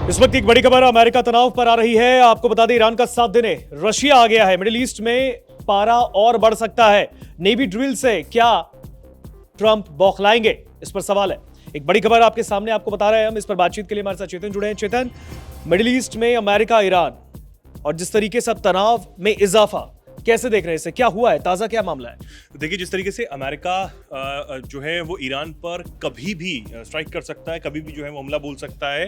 इस वक्त एक बड़ी खबर अमेरिका तनाव पर आ रही है। आपको बता दें, ईरान का साथ देने रशिया आ गया है। मिडिल ईस्ट में पारा और बढ़ सकता है। नेवी ड्रिल से क्या ट्रंप बौखलाएंगे, इस पर सवाल है। एक बड़ी खबर आपके सामने आपको बता रहे हैं हम। इस पर बातचीत के लिए हमारे साथ चेतन जुड़े हैं। चेतन, मिडिल ईस्ट में अमेरिका ईरान और जिस तरीके से तनाव में इजाफा, कैसे देख रहे हैं इसे? क्या हुआ है, ताजा क्या मामला है? देखिए, जिस तरीके से अमेरिका जो है वो ईरान पर कभी भी स्ट्राइक कर सकता है, कभी भी जो है वो हमला बोल सकता है,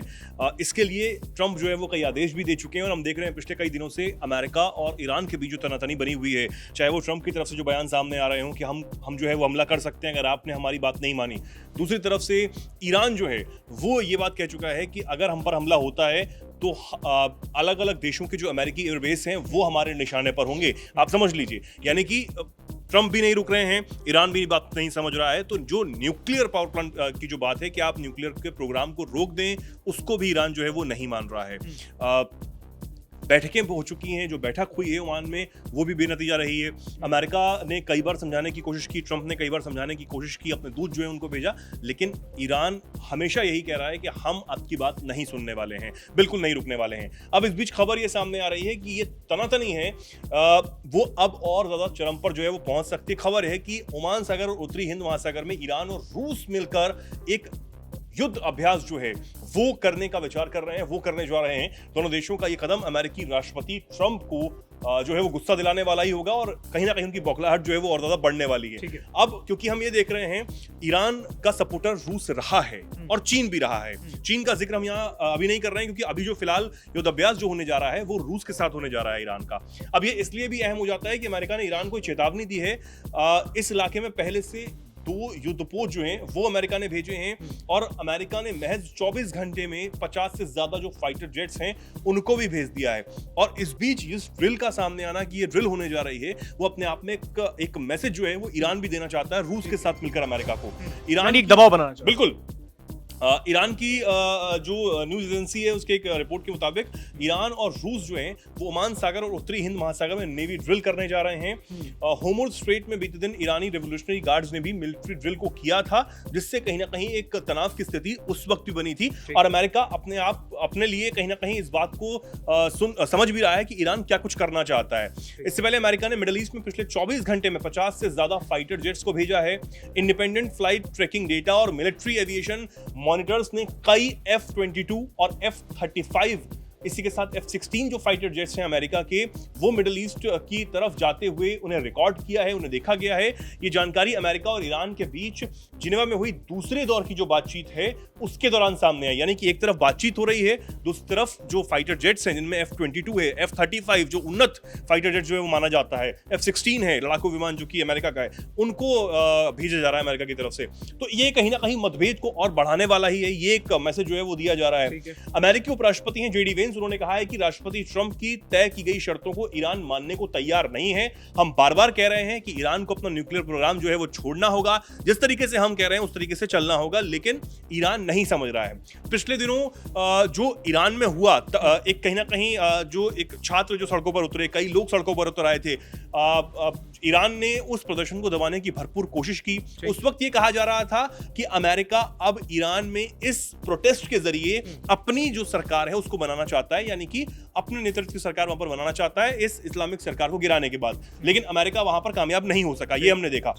इसके लिए ट्रंप जो है वो कई आदेश भी दे चुके हैं। और हम देख रहे हैं पिछले कई दिनों से अमेरिका और ईरान के बीच जो तनातनी बनी हुई है, चाहे वो ट्रंप की तरफ से जो बयान सामने आ रहे हों कि हम जो है वो हमला कर सकते हैं अगर आपने हमारी बात नहीं मानी, दूसरी तरफ से ईरान जो है वो ये बात कह चुका है कि अगर हम पर हमला होता है तो अलग अलग देशों के जो अमेरिकी एयरबेस हैं वो हमारे निशाने पर होंगे। आप समझ लीजिए, यानी कि ट्रंप भी नहीं रुक रहे हैं, ईरान भी बात नहीं समझ रहा है। तो जो न्यूक्लियर पावर प्लांट की जो बात है कि आप न्यूक्लियर के प्रोग्राम को रोक दें, उसको भी ईरान जो है वो नहीं मान रहा है। बैठकें हो चुकी हैं, जो बैठक हुई है ओमान में वो भी बेनतीजा रही है। अमेरिका ने कई बार समझाने की कोशिश की, ट्रंप ने कई बार समझाने की कोशिश की, अपने दूत जो है उनको भेजा, लेकिन ईरान हमेशा यही कह रहा है कि हम आपकी बात नहीं सुनने वाले हैं, बिल्कुल नहीं रुकने वाले हैं। अब इस बीच खबर ये सामने आ रही है कि ये तनातनी है वो अब और ज्यादा चरम पर जो है वो पहुंच सकती है। खबर है कि ओमान सागर और उत्तरी हिंद महासागर में ईरान और रूस मिलकर एक युद्ध अभ्यास जो है वो करने का विचार कर रहे हैं, वो करने जा रहे हैं। दोनों देशों का ये कदम अमेरिकी राष्ट्रपति ट्रंप को जो है वो गुस्सा दिलाने वाला ही होगा और कहीं ना कहीं उनकी बौखलाहट जो है वो और ज्यादा बढ़ने वाली है। अब क्योंकि हम ये देख रहे हैं, ईरान का सपोर्टर रूस रहा है और चीन भी रहा है। चीन का जिक्र हम यहाँ अभी नहीं कर रहे हैं क्योंकि अभी जो फिलहाल युद्ध अभ्यास जो होने जा रहा है वो रूस के साथ होने जा रहा है ईरान का। अब ये इसलिए भी अहम हो जाता है कि अमेरिका ने ईरान को चेतावनी दी है। इस इलाके में पहले से 2 युद्धपोत जो हैं वो अमेरिका ने भेजे हैं और अमेरिका ने महज 24 घंटे में 50 से ज्यादा जो फाइटर जेट्स हैं उनको भी भेज दिया है। और इस बीच इस ड्रिल का सामने आना कि ये ड्रिल होने जा रही है, वो अपने आप में एक मैसेज जो है वो ईरान भी देना चाहता है रूस के साथ मिलकर अमेरिका को। ईरान एक दबाव बनाना चाहता है। बिल्कुल। ईरान की जो न्यूज एजेंसी है उसके एक रिपोर्ट के मुताबिक ईरान और रूस जो हैं वो ओमान सागर और उत्तरी हिंद महासागर में नेवी ड्रिल करने जा रहे हैं। होर्मुज़ स्ट्रेट में बीते दिन ईरानी रेवोल्यूशनरी गार्ड्स ने भी मिलिट्री ड्रिल को किया था, जिससे कहीं ना कहीं एक तनाव की स्थिति उस वक्त भी बनी थी। और अमेरिका अपने लिए कहीं ना कहीं इस बात को समझ भी रहा है कि ईरान क्या कुछ करना चाहता है। इससे पहले अमेरिका ने मिडिल ईस्ट में पिछले 24 घंटे में 50 से ज्यादा फाइटर जेट्स को भेजा है। इंडिपेंडेंट फ्लाइट ट्रैकिंग डेटा और मिलिट्री एविएशन मॉनिटर्स ने कई F-22 और F-35, इसी के साथ F-16 जो फाइटर जेट्स हैं अमेरिका के, वो मिडिल ईस्ट की तरफ जाते हुए उन्हें रिकॉर्ड किया है, उन्हें देखा गया है। ये जानकारी अमेरिका और ईरान के बीच जिनेवा में हुई दूसरे दौर की जो बातचीत है उसके दौरान सामने आई। यानी कि एक तरफ बातचीत हो रही है, दूसरी तरफ जो फाइटर जेट्स हैं जिनमें F-22 है, F-35 जो उन्नत फाइटर जेट जो है वो माना जाता है, F-16 है लड़ाकू विमान जो कि अमेरिका का है, उनको भेजा जा रहा है अमेरिका की तरफ से। तो ये कहीं ना कहीं मतभेद को और बढ़ाने वाला ही है। ये एक मैसेज जो है वो दिया जा रहा है। अमेरिकी उपराष्ट्रपति हैं JD वेंस, उन्होंने कहा है कि राष्ट्रपति ट्रंप की तय की गई शर्तों को ईरान मानने को तैयार नहीं है। हम बार बार कह रहे हैं कि ईरान को अपना न्यूक्लियर प्रोग्राम जो है वो छोड़ना होगा, जिस तरीके से हम कह रहे हैं उस तरीके से चलना होगा, लेकिन ईरान नहीं समझ रहा है। पिछले दिनों जो ईरान में हुआ, एक कहीं ना कहीं जो एक छात्र जो सड़कों पर उतरे, कई लोग सड़कों पर उतर आए थे, ईरान ने उस प्रदर्शन को दबाने की भरपूर कोशिश की। उस वक्त ये कहा जा रहा था कि अमेरिका अब ईरान में इस प्रोटेस्ट के जरिए अपनी जो सरकार है उसको बनाना चाहता है, यानी कि अपने नेतृत्व की सरकार वहां पर बनाना चाहता है इस इस्लामिक सरकार को गिराने के बाद। लेकिन अमेरिका वहां पर कामयाब नहीं हो सका, ये हमने देखा।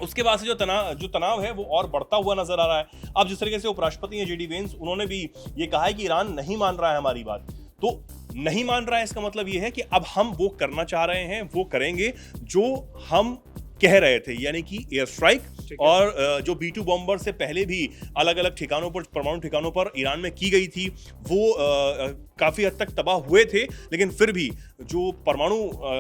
उसके बाद से जो तनाव है वो और बढ़ता हुआ नजर आ रहा है। अब जिस तरीके से उपराष्ट्रपति हैं JD वेंस, उन्होंने भी ये कहा है कि ईरान नहीं मान रहा है हमारी बात। तो नहीं मान रहा है इसका मतलब ये है कि अब हम वो करना चाह रहे हैं, वो करेंगे जो हम कह रहे थे, यानी कि एयर स्ट्राइक। और जो B-2 बॉम्बर से पहले भी अलग अलग ठिकानों पर, परमाणु ठिकानों पर ईरान में की गई थी, वो काफी हद तक तबाह हुए थे। लेकिन फिर भी जो परमाणु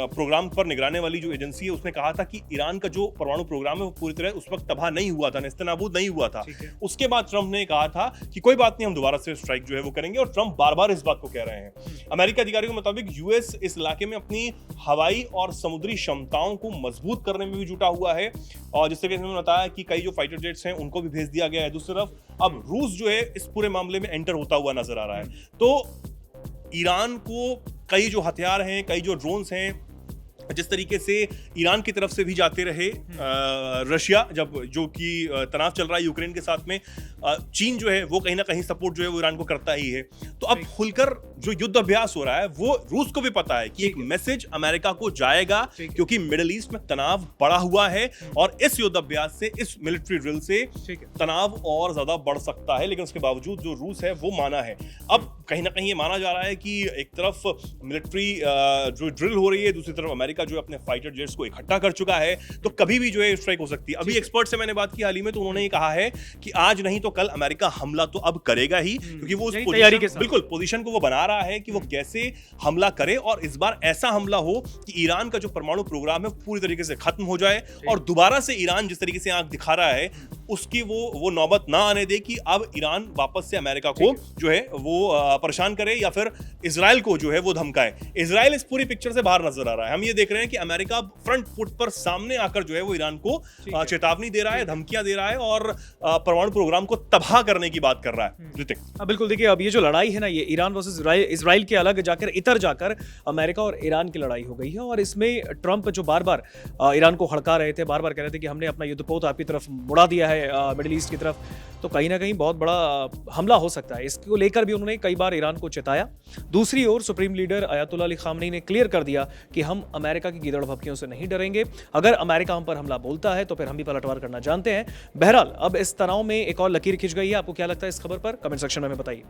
प्रोग्राम पर निगरानी वाली जो एजेंसी है उसने कहा था कि ईरान का जो परमाणु प्रोग्राम है वो पूरी तरह उस वक्त तबाह नहीं हुआ था, नेस्तनाबूद नहीं हुआ था। उसके बाद ट्रंप ने कहा था कि कोई बात नहीं, हम दोबारा से स्ट्राइक जो है वो करेंगे, और ट्रंप बार बार इस बात को कह रहे हैं। अमेरिकी अधिकारियों के मुताबिक यूएस इस इलाके में अपनी हवाई और समुद्री क्षमताओं को मजबूत करने में भी जुटा हुआ है। और जिस तरीके से उन्होंने बताया कि कई जो फाइटर जेट्स हैं उनको भी भेज दिया गया है। दूसरी तरफ अब रूस जो है इस पूरे मामले में एंटर होता हुआ नजर आ रहा है। तो ईरान को कई जो हथियार हैं, कई जो ड्रोन्स हैं, जिस तरीके से ईरान की तरफ से भी जाते रहे रशिया, जब जो कि तनाव चल रहा है यूक्रेन के साथ में, चीन जो है वो कहीं ना कहीं सपोर्ट जो है वो ईरान को करता ही है। तो अब खुलकर जो युद्ध अभ्यास हो रहा है वो रूस को भी पता है कि एक मैसेज अमेरिका को जाएगा, क्योंकि मिडिल ईस्ट में तनाव बढ़ा हुआ है और इस युद्ध अभ्यास से, इस मिलिट्री ड्रिल से तनाव और ज्यादा बढ़ सकता है। लेकिन उसके बावजूद जो रूस है वो माना है। अब कहीं ना कहीं ये माना जा रहा है कि एक तरफ मिलिट्री जो ड्रिल हो रही है, दूसरी तरफ अमेरिका जो अपने फाइटर जेट्स को इकट्ठा कर चुका है, तो कभी भी जो है स्ट्राइक हो सकती है। अभी एक्सपर्ट से मैंने बात की हाल ही में, तो उन्होंने ये कहा है कि आज नहीं तो कल अमेरिका हमला तो अब करेगा ही, क्योंकि वो उस तैयारी के साथ बिल्कुल पोजीशन को वो बना रहा है कि वो कैसे हमला करे, और इस बार ऐसा हमला हो कि ईरान का जो परमाणु प्रोग्राम है पूरी तरीके से खत्म हो जाए, और दोबारा से ईरान जिस तरीके से आंख दिखा रहा है उसकी वो नौबत ना आने दे कि अब ईरान वापस से अमेरिका को जो है वो परेशान करे या फिर इजराइल को जो है वो धमकाए। इजराइल इस पूरी पिक्चर से बाहर नजर आ रहा है। हम ये देख रहे हैं कि अमेरिका फ्रंट फुट पर सामने आकर जो है वो ईरान को चेतावनी दे रहा है, धमकियां दे रहा है और परमाणु प्रोग्राम को तबाह करने की बात कर रहा है। ऋतिक, बिल्कुल, देखिए अब ये जो लड़ाई है ना, ये ईरान वर्सेस इजराइल के अलग जाकर इतर जाकर अमेरिका और ईरान की लड़ाई हो गई है। और इसमें ट्रंप जो बार बार ईरान को हड़का रहे थे, बार बार कह रहे थे कि हमने अपना युद्धपोत आपकी तरफ मुड़ा दिया है, मिडिल ईस्ट की तरफ, तो कहीं ना कहीं बहुत बड़ा हमला हो सकता है। इसको लेकर भी उन्होंने कई बार ईरान को चेताया। दूसरी ओर supreme leader Ayatollah Ali Khamenei ने क्लियर कर दिया कि हम अमेरिका की गीदड़ भभकियों से नहीं डरेंगे, अगर अमेरिका हम पर हमला बोलता है तो फिर हम भी पलटवार करना जानते हैं। बहरहाल अब इस तनाव में एक और लकीर खिंच गई है। आपको क्या लगता है इस खबर पर? कमेंट सेक्शन में हमें बताइए।